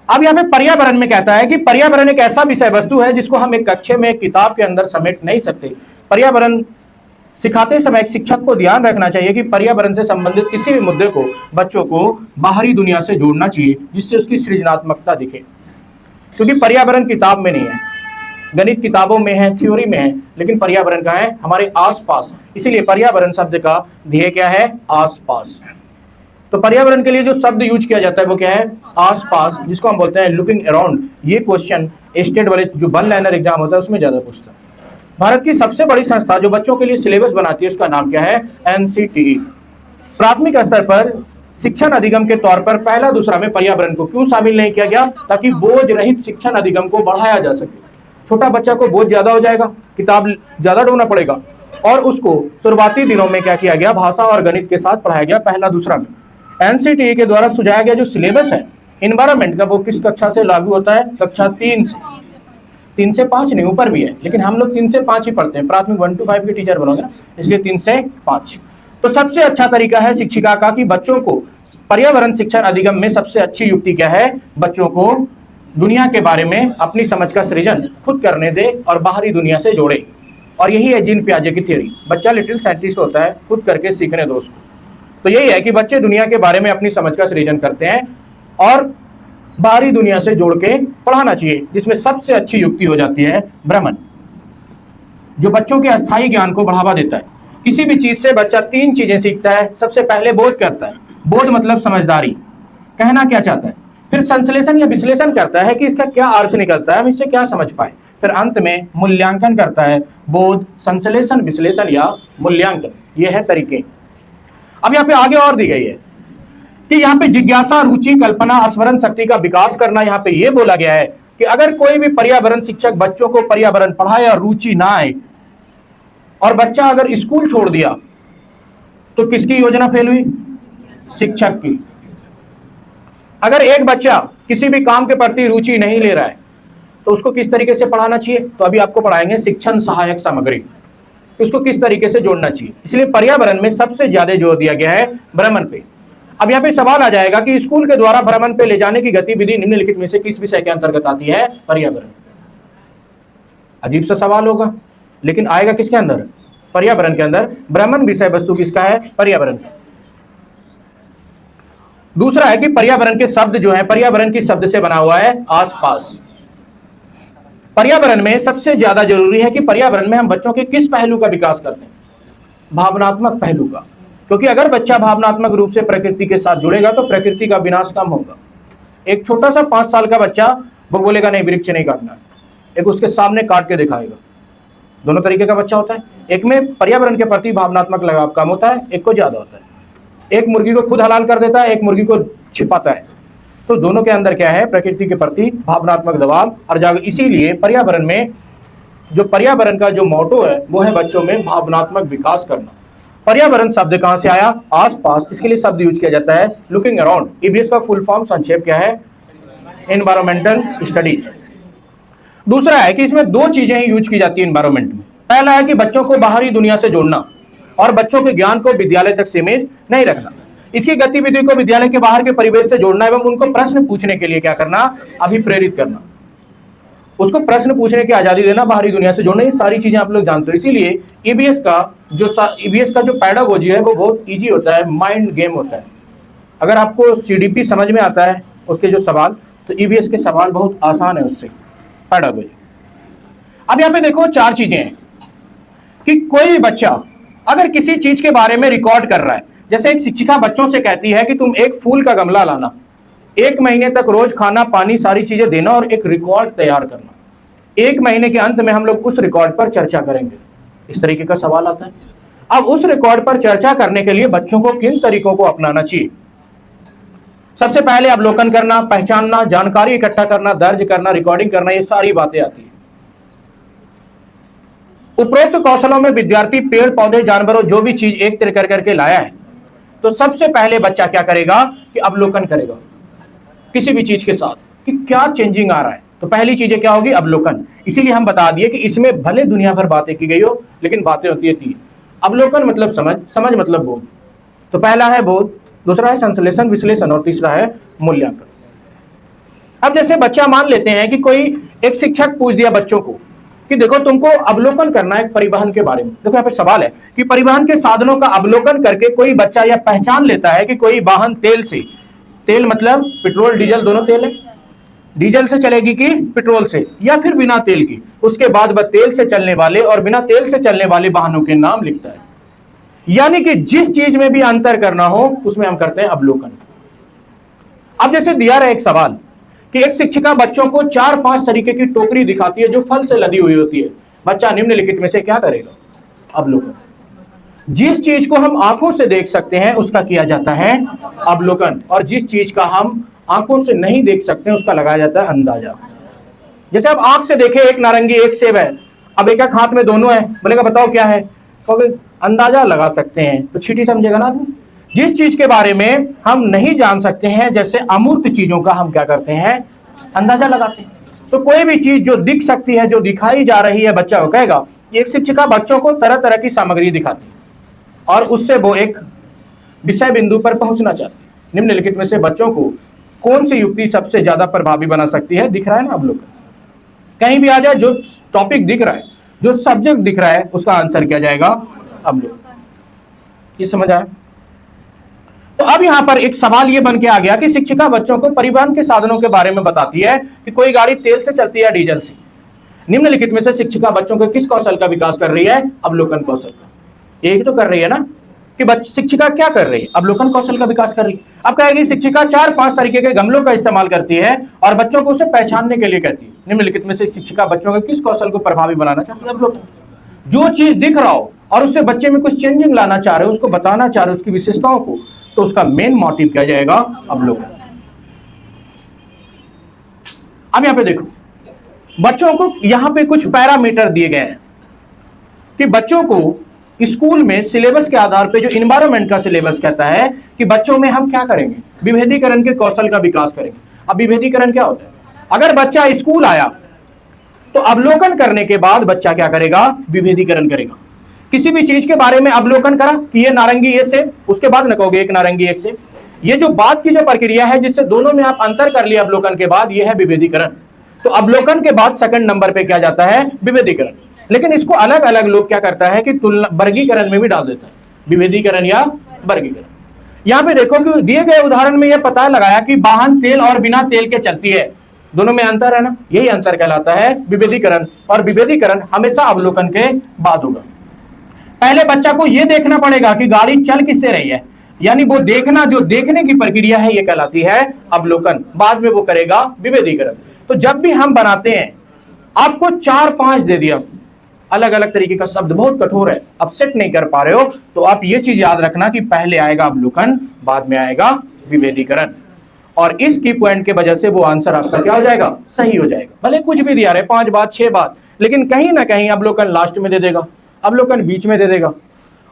अब यहाँ पे पर्यावरण में कहता है कि पर्यावरण एक ऐसा विषय वस्तु है जिसको हम एक कक्षा में किताब के अंदर समेट नहीं सकते। पर्यावरण सिखाते समय एक शिक्षक को ध्यान रखना चाहिए कि पर्यावरण से संबंधित किसी भी मुद्दे को बच्चों को बाहरी दुनिया से जोड़ना चाहिए, जिससे उसकी सृजनात्मकता दिखे। क्योंकि पर्यावरण किताब में नहीं है, गणित किताबों में है, थ्योरी में है, लेकिन पर्यावरण का है हमारे आसपास। इसीलिए पर्यावरण शब्द का ध्येय क्या है? आसपास। तो पर्यावरण के लिए जो शब्द यूज किया जाता है वो क्या है? आसपास, जिसको हम बोलते हैं लुकिंग अराउंड। ये क्वेश्चन स्टेट वाले जो वन लाइनर एग्जाम होता है उसमें ज्यादा पूछता है। भारत की सबसे बड़ी संस्था जो बच्चों के लिए सिलेबस बनाती है उसका नाम क्या है? एनसीटीई। प्राथमिक स्तर पर शिक्षण अधिगम के तौर पर पहला दूसरा में पर्यावरण को क्यों शामिल नहीं किया गया? ताकि बोझ रहित शिक्षण अधिगम को बढ़ाया जा सके। छोटा बच्चा को बोझ ज्यादा हो जाएगा, किताब ज्यादा ढूंढना पड़ेगा, और उसको शुरुआती दिनों में क्या किया गया? भाषा और गणित के साथ पढ़ाया गया पहला दूसरा में। एनसीटीई के द्वारा सुझाया गया जो सिलेबस है इन्वायरमेंट का, वो किस कक्षा से लागू होता है? कक्षा 3 से। 3 से 5 नहीं, ऊपर भी है, लेकिन हम लोग 3 से 5 ही पढ़ते हैं। प्राथमिक 1 to 5 के टीचर बनोगे, इसलिए 3 से 5। तो सबसे अच्छा तरीका है शिक्षिका का कि बच्चों को पर्यावरण शिक्षण अधिगम में सबसे अच्छी युक्ति क्या है? बच्चों को दुनिया के बारे में अपनी समझ का सृजन खुद करने दे और बाहरी दुनिया से जोड़े। और यही है जीन पियाजे की थ्योरी। बच्चा लिटिल साइंटिस्ट होता है, खुद करके सीखने दो उसको। तो यही है कि बच्चे दुनिया के बारे में अपनी समझ का सृजन करते हैं और बाहरी दुनिया से जोड़ के पढ़ाना चाहिए, जिसमें सबसे अच्छी युक्ति हो जाती है भ्रमण, जो बच्चों के अस्थायी ज्ञान को बढ़ावा देता है। किसी भी चीज से बच्चा 3 चीजें सीखता है। सबसे पहले बोध करता है, बोध मतलब समझदारी, कहना क्या चाहता है। फिर संश्लेषण या विश्लेषण करता है कि इसका क्या अर्थ निकलता है, हम इससे क्या समझ पाए। फिर अंत में मूल्यांकन करता है। बोध, संश्लेषण, विश्लेषण या मूल्यांकन, ये है तरीके। अब यहाँ पे आगे और दी गई है कि यहाँ पे जिज्ञासा, रुचि, कल्पना, स्मरण शक्ति का विकास करना। यहाँ पे ये बोला गया है कि अगर कोई भी पर्यावरण शिक्षक बच्चों को पर्यावरण पढ़ाए और रुचि ना आए और बच्चा अगर स्कूल छोड़ दिया तो किसकी योजना फेल हुई? शिक्षक की। अगर एक बच्चा किसी भी काम के प्रति रुचि नहीं ले रहा है तो उसको किस तरीके से पढ़ाना चाहिए? तो अभी आपको पढ़ाएंगे शिक्षण सहायक सामग्री, तो उसको किस तरीके से जोड़ना चाहिए। इसलिए पर्यावरण में सबसे ज्यादा जोर दिया गया है भ्रमण पे। अब यहाँ पे सवाल आ जाएगा कि स्कूल के द्वारा भ्रमण पे ले जाने की गतिविधि निम्नलिखित में से किस विषय के अंतर्गत आती है? पर्यावरण। अजीब सा सवाल होगा, लेकिन आएगा किसके अंदर? पर्यावरण के अंदर। भ्रमण विषय वस्तु किसका है? पर्यावरण का। दूसरा है कि पर्यावरण के शब्द जो है, पर्यावरण की शब्द से बना हुआ है आसपास। पर्यावरण में सबसे ज्यादा जरूरी है कि पर्यावरण में हम बच्चों के किस पहलू का विकास करते हैं? भावनात्मक पहलू का। क्योंकि अगर बच्चा भावनात्मक रूप से प्रकृति के साथ जुड़ेगा तो प्रकृति का विनाश कम होगा। एक छोटा सा 5 साल का बच्चा वो बोलेगा नहीं वृक्ष नहीं काटना, एक उसके सामने काट के दिखाएगा। दोनों तरीके का बच्चा होता है। एक में पर्यावरण के प्रति भावनात्मक लगाव कम होता है, एक को ज्यादा होता है। एक मुर्गी को खुद हलाल कर देता है, एक मुर्गी को छिपाता है। तो दोनों के अंदर क्या है? प्रकृति के प्रति भावनात्मक दबाव और जागरूक। इसीलिए पर्यावरण में जो पर्यावरण का जो मोटो है वो है बच्चों में भावनात्मक विकास करना। पर्यावरण शब्द कहां से आया? आसपास। इसके लिए शब्द यूज किया जाता है लुकिंग अराउंड। ईबीएस का फुल फॉर्म संक्षेप क्या है? Environmental studies. दूसरा है कि इसमें 2 चीजें ही यूज की जाती है एनवायरमेंट में। पहला है कि बच्चों को बाहरी दुनिया से जोड़ना और बच्चों के ज्ञान को विद्यालय तक सीमित नहीं रखना। इसकी गतिविधि को विद्यालय के बाहर के परिवेश से जोड़ना एवं उनको प्रश्न पूछने के लिए क्या करना? अभिप्रेरित करना। उसको प्रश्न पूछने की आजादी देना, बाहरी दुनिया से जोड़ना, ये सारी चीजें आप लोग जानते हो। इसीलिए ईबीएस का जो पैडागोजी है वो बहुत इजी होता है, माइंड गेम होता है। अगर आपको सीडीपी समझ में आता है उसके जो सवाल, तो ईबीएस के सवाल बहुत आसान है उससे, पैडागोजी। अब यहाँ पे देखो 4 चीजें हैं कि कोई भी बच्चा अगर किसी चीज के बारे में रिकॉर्ड कर रहा है, जैसे एक शिक्षिका बच्चों से कहती है कि तुम एक फूल का गमला लाना, 1 महीने तक रोज खाना पानी सारी चीजें देना और एक रिकॉर्ड तैयार करना। 1 महीने के अंत में हम लोग उस रिकॉर्ड पर चर्चा करेंगे। इस तरीके का सवाल आता है। अब उस रिकॉर्ड पर चर्चा करने के लिए बच्चों को किन तरीकों को अपनाना चाहिए? सबसे पहले अवलोकन करना, पहचानना, जानकारी इकट्ठा करना, दर्ज करना, रिकॉर्डिंग करना, ये सारी बातें आती है। उपरोक्त कौशलों में विद्यार्थी पेड़ पौधे जानवरों जो भी चीज एक तरह कर करके लाया है, तो सबसे पहले बच्चा क्या करेगा कि अवलोकन करेगा किसी भी चीज के साथ कि क्या चेंजिंग आ रहा है। तो पहली चीजें क्या होगी? अवलोकन। इसीलिए हम बता दिए कि इसमें भले दुनिया भर बातें की गई हो, लेकिन बातें होती है 3। अवलोकन मतलब समझ, समझ मतलब बोध। तो पहला है बोध, दूसरा है संश्लेषण विश्लेषण और तीसरा है मूल्यांकन। अब जैसे बच्चा मान लेते हैं कि कोई एक शिक्षक पूछ दिया बच्चों को कि देखो तुमको अवलोकन करना है परिवहन के बारे में। देखो यहाँ पे सवाल है कि परिवहन के साधनों का अवलोकन करके कोई बच्चा यह पहचान लेता है कि कोई वाहन तेल से, तेल मतलब पेट्रोल डीजल दोनों तेल है, डीजल से चलेगी कि पेट्रोल से, या फिर बिना तेल की, उसके बाद वह तेल से चलने वाले और बिना तेल से चलने वाले वाहनों के नाम लिखता है। यानी कि जिस चीज में भी अंतर करना हो उसमें हम करते हैं अवलोकन। अब जैसे दिया रहा एक सवाल कि एक शिक्षिका बच्चों को 4-5 तरीके की टोकरी दिखाती है जो फल से लदी हुई होती है, बच्चा निम्नलिखित में से क्या करेगा? अवलोकन। जिस चीज को हम आंखों से देख सकते हैं उसका किया जाता है अवलोकन, और जिस चीज का हम आंखों से नहीं देख सकते उसका लगाया जाता है अंदाजा। जैसे अब आंख से देखे एक नारंगी एक सेब है, अब एक एक हाथ में दोनों है, बोलेगा बताओ क्या है, क्योंकि अंदाजा लगा सकते हैं, तो चीटी समझेगा ना आदमी। जिस चीज के बारे में हम नहीं जान सकते हैं, जैसे अमूर्त चीजों का हम क्या करते हैं? अंदाजा लगाते हैं। तो कोई भी चीज जो दिख सकती है, जो दिखाई जा रही है, बच्चा को कहेगा। एक शिक्षिका बच्चों को तरह तरह की सामग्री दिखाती है और उससे वो एक विषय बिंदु पर पहुंचना चाहती है। निम्नलिखित में से बच्चों को कौन सी युक्ति सबसे ज्यादा प्रभावी बना सकती है? दिख रहा है ना अवलोकन। कहीं भी आ जाए, जो टॉपिक दिख रहा है, जो सब्जेक्ट दिख रहा है, उसका आंसर क्या जाएगा? अवलोकन। ये समझ आया? तो अब यहां पर एक सवाल ये बन के आ गया कि शिक्षिका बच्चों को परिवहन के साधनों के बारे में बताती है कि कोई गाड़ी तेल से चलती है या डीजल से। निम्नलिखित में से शिक्षिका बच्चों के किस कौशल का विकास कर रही है? अवलोकन कौशल का। एक तो कर रही है ना कि शिक्षिका क्या कर रही है? अवलोकन कौशल का विकास कर रही है। अब कहेगी शिक्षिका 4-5 तरीके के गमलों का इस्तेमाल करती है और बच्चों को उसे पहचानने के लिए कहती है। निम्नलिखित में से शिक्षिका बच्चों के किस कौशल को प्रभावी बनाना चाहती है? अवलोकन। जो चीज दिख रहा हो और उससे बच्चे में कुछ चेंजिंग लाना चाह रहे हो, उसको बताना चाह रहे हो, उसकी विशेषताओं को, तो उसका मेन मोटिव क्या जाएगा? अवलोकन। अब यहां पे देखो, बच्चों को यहां पे कुछ पैरामीटर दिए गए हैं कि बच्चों को स्कूल में सिलेबस के आधार पे, जो इन्वायरमेंट का सिलेबस कहता है कि बच्चों में हम क्या करेंगे? विभेदीकरण के कौशल का विकास करेंगे। अब विभेदीकरण क्या होता है? अगर बच्चा स्कूल आया तो अवलोकन करने के बाद बच्चा क्या करेगा? विभेदीकरण करेगा। किसी भी चीज के बारे में अवलोकन करा कि ये नारंगी ये सेब, उसके बाद न कहोगे एक नारंगी एक सेब। ये जो बात की जो प्रक्रिया है जिससे दोनों में आप अंतर कर लिया अवलोकन के बाद, ये है विभेदीकरण। तो अवलोकन के बाद सेकंड नंबर पे क्या जाता है? विभेदीकरण। लेकिन इसको अलग अलग लोग क्या करता है कि तुलना वर्गीकरण में भी डाल देता है, विभेदीकरण या वर्गीकरण। यहां पे देखो कि दिए गए उदाहरण में यह पता लगाया कि वाहन तेल और बिना तेल के चलती है, दोनों में अंतर है ना, यही अंतर कहलाता है विभेदीकरण। और विभेदीकरण हमेशा अवलोकन के बाद होगा। पहले बच्चा को यह देखना पड़ेगा कि गाड़ी चल किससे रही है, यानी वो देखना, जो देखने की प्रक्रिया है, यह कहलाती है अवलोकन। बाद में वो करेगा विभेदीकरण। तो जब भी हम बनाते हैं, आपको 4-5 दे दिया अलग अलग तरीके का शब्द, बहुत कठोर है, अब सेट नहीं कर पा रहे हो, तो आप ये चीज याद रखना कि पहले आएगा अवलोकन, बाद में आएगा विभेदीकरण। और इस की पॉइंट के वजह से वो आंसर आपका क्या हो जाएगा? सही हो जाएगा। भले कुछ भी दिया रहे, 5 बात 6 बात, लेकिन कहीं ना कहीं अवलोकन लास्ट में दे देगा, अवलोकन बीच में दे देगा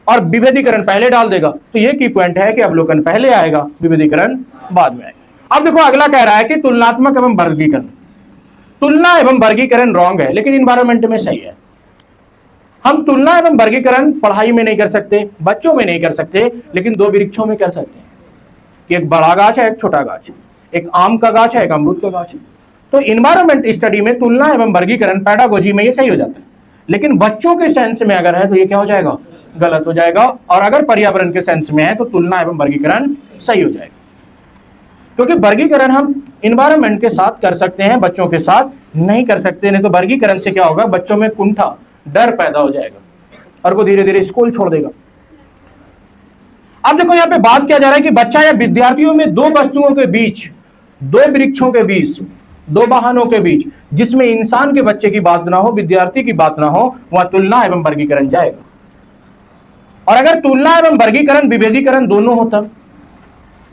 और विभेदीकरण पहले डाल देगा। तो ये की पॉइंट है कि अवलोकन पहले आएगा, विभेदीकरण बाद में आएगा। अब देखो अगला कह रहा है कि तुलनात्मक एवं वर्गीकरण। तुलना एवं वर्गीकरण रॉन्ग है, लेकिन इन्वायरमेंट में सही है। हम तुलना एवं वर्गीकरण पढ़ाई में नहीं कर सकते, बच्चों में नहीं कर सकते, लेकिन 2 वृक्षों में कर सकते हैं कि एक बड़ा गाछ है, एक छोटा गाछ है, एक आम का गाछ है, एक अमरूद का गाछ है। तो इन्वायरमेंट स्टडी में तुलना एवं वर्गीकरण, पैडागोजी में ये सही हो जाता है, लेकिन बच्चों के सेंस में अगर है तो ये क्या हो जाएगा? गलत हो जाएगा। और अगर पर्यावरण के सेंस में है तो तुलना एवं वर्गीकरण सही हो जाएगा, क्योंकि वर्गीकरण हम इन्वायरमेंट के साथ कर सकते हैं, बच्चों के साथ नहीं कर सकते। नहीं तो वर्गीकरण से क्या होगा? बच्चों में कुंठा, डर पैदा हो जाएगा और वो धीरे धीरे स्कूल छोड़ देगा। अब देखो यहां पे बात किया जा रहा है कि बच्चा या विद्यार्थियों में 2 वस्तुओं के बीच, 2 वृक्षों के बीच, 2 वाहनों के बीच, जिसमें इंसान के बच्चे की बात ना हो, विद्यार्थी की बात ना हो, वहां तुलना एवं वर्गीकरण जाएगा। और अगर तुलना एवं वर्गीकरण विभेदीकरण दोनों हो तब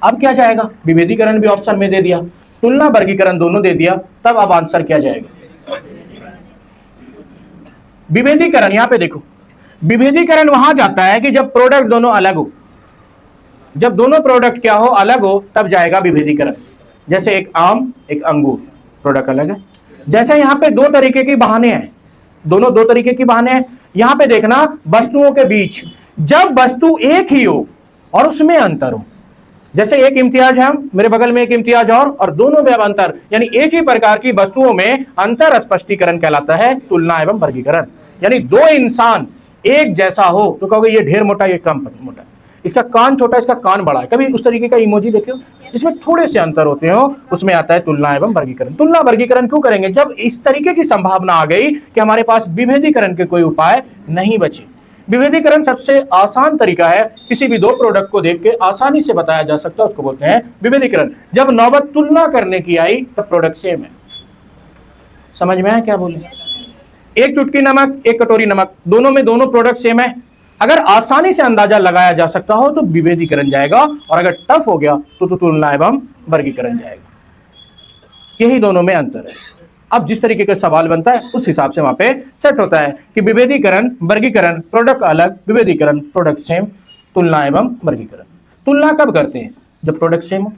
अब क्या जाएगा? विभेदीकरण भी ऑप्शन में दे दिया, तुलना वर्गीकरण दोनों दे दिया, तब अब आंसर क्या जाएगा? विभेदीकरण। यहां पे देखो, विभेदीकरण वहां जाता है कि जब प्रोडक्ट दोनों अलग हो, जब दोनों प्रोडक्ट क्या हो? अलग हो, तब जाएगा विभेदीकरण। जैसे एक आम एक अंगूर, प्रोडक्ट अलग है। जैसे यहां पे 2 तरीके की बहाने हैं, दोनों 2 तरीके की बहाने हैं। यहां पे देखना, वस्तुओं के बीच, जब वस्तु एक ही हो और उसमें अंतर हो, जैसे एक इम्तियाज है, मेरे बगल में एक इम्तियाज और दोनों में अब अंतर, यानी एक ही प्रकार की वस्तुओं में अंतर स्पष्टीकरण कहलाता है तुलना एवं वर्गीकरण। यानी दो इंसान एक जैसा हो तो कहोगे ये ढेर मोटा, ये कम मोटा, इसका कान छोटा, इसका कान बड़ा है। कभी उस तरीके का इमोजी देखो जिसमें थोड़े से अंतर होते हो, उसमें आता है तुलना एवं वर्गीकरण। तुलना वर्गीकरण क्यों करेंगे? जब इस तरीके की संभावना आ गई कि हमारे पास विभेदीकरण के कोई उपाय नहीं बचे। विभेदीकरण सबसे आसान तरीका है, किसी भी दो प्रोडक्ट को देख के आसानी से बताया जा सकता है, उसको बोलते हैं विभेदीकरण। जब नौबत तुलना करने की आई तब प्रोडक्ट सेम है। समझ में आया क्या बोले? एक चुटकी नमक, एक कटोरी नमक, दोनों में दोनों प्रोडक्ट सेम है। अगर आसानी से अंदाजा लगाया जा सकता हो तो विभेदीकरण जाएगा, और अगर टफ हो गया तो तुलना एवं वर्गीकरण जाएगा। यही दोनों में अंतर है। अब जिस तरीके का सवाल बनता है उस हिसाब से वहां पे सेट होता है कि विभेदीकरण, वर्गीकरण, प्रोडक्ट अलग, विभेदीकरण, प्रोडक्ट सेम, तुलना एवं वर्गीकरण। तुलना कब करते हैं? जब प्रोडक्ट सेम हो।